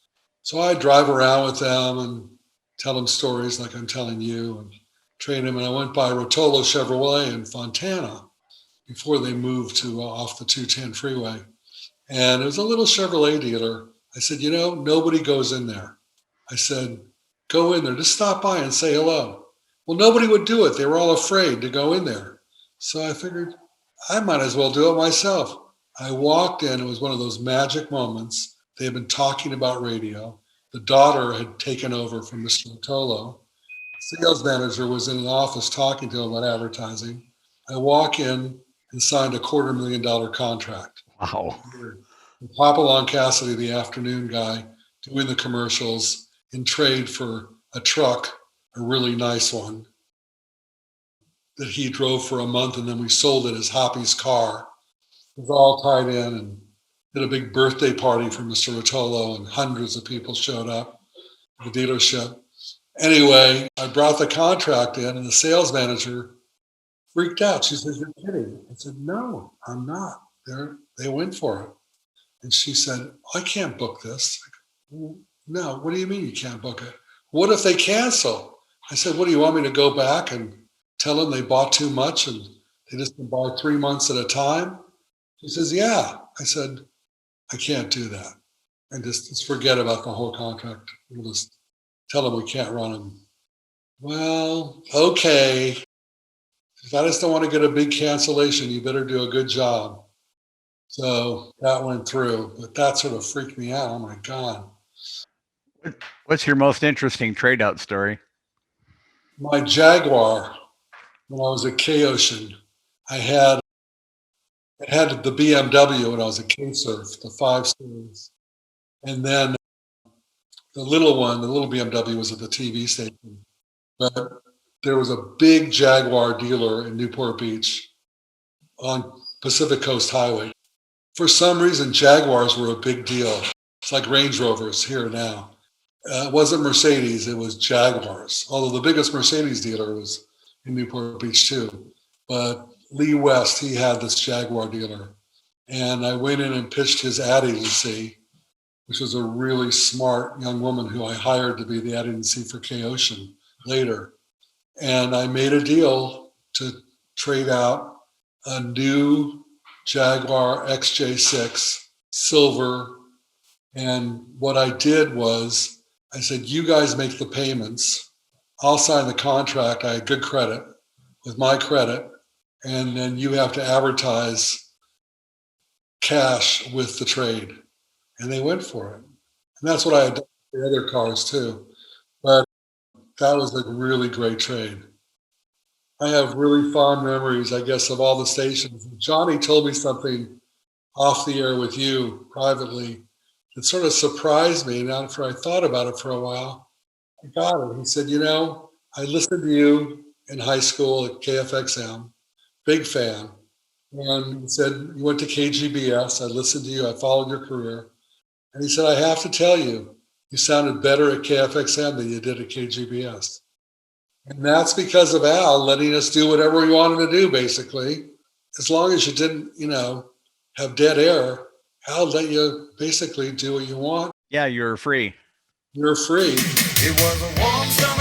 So I drive around with them and tell them stories like I'm telling you and train them. And I went by Rotolo Chevrolet in Fontana before they moved to off the 210 freeway. And it was a little Chevrolet dealer. I said, nobody goes in there. I said, go in there, just stop by and say hello. Well, nobody would do it. They were all afraid to go in there. So I figured I might as well do it myself. I walked in. It was one of those magic moments. They had been talking about radio. The daughter had taken over from Mr. Rotolo. Sales manager was in an office talking to him about advertising. I walk in and signed a $250,000 contract. Wow. Papa Long Cassidy, the afternoon guy, doing the commercials in trade for a truck, a really nice one, that he drove for a month, and then we sold it as Hoppy's car. It was all tied in, and did a big birthday party for Mr. Rotolo, and hundreds of people showed up at the dealership. Anyway, I brought the contract in, and the sales manager freaked out. She said, "You're kidding." I said, "No, I'm not. They went for it." And she said, "I can't book this." "No, what do you mean you can't book it? What if they cancel?" I said, "What do you want me to go back and tell them they bought too much and they just can buy 3 months at a time?" She says, "Yeah." I said, "I can't do that. And just forget about the whole contract. We'll just tell them we can't run them." "Well, okay. If I just don't want to get a big cancellation, you better do a good job." So that went through, but that sort of freaked me out. Oh my God. What's your most interesting trade out story? My Jaguar, when I was at K-Ocean, I had the BMW when I was at K-Surf, the 5 Series. And then the little BMW was at the TV station. But there was a big Jaguar dealer in Newport Beach on Pacific Coast Highway. For some reason, Jaguars were a big deal. It's like Range Rovers here now. It wasn't Mercedes, it was Jaguars. Although the biggest Mercedes dealer was in Newport Beach too. But Lee West, he had this Jaguar dealer. And I went in and pitched his ad agency, which was a really smart young woman who I hired to be the ad agency for K-Ocean later. And I made a deal to trade out a new Jaguar XJ6 silver. And what I did was I said, "You guys make the payments. I'll sign the contract. I had good credit with my credit. And then you have to advertise cash with the trade." And they went for it. And that's what I had done for the other cars too. But that was a really great trade. I have really fond memories, I guess, of all the stations. Johnny told me something off the air with you privately that sort of surprised me. And after I thought about it for a while, I got it. He said, "I listened to you in high school at KFXM, big fan." And he said, "You went to KGBS. I listened to you. I followed your career." And he said, "I have to tell you, you sounded better at KFXM than you did at KGBS." And that's because of Al letting us do whatever we wanted to do, basically. As long as you didn't, have dead air, Al let you basically do what you want. Yeah, you're free. You're free. It was a warm summer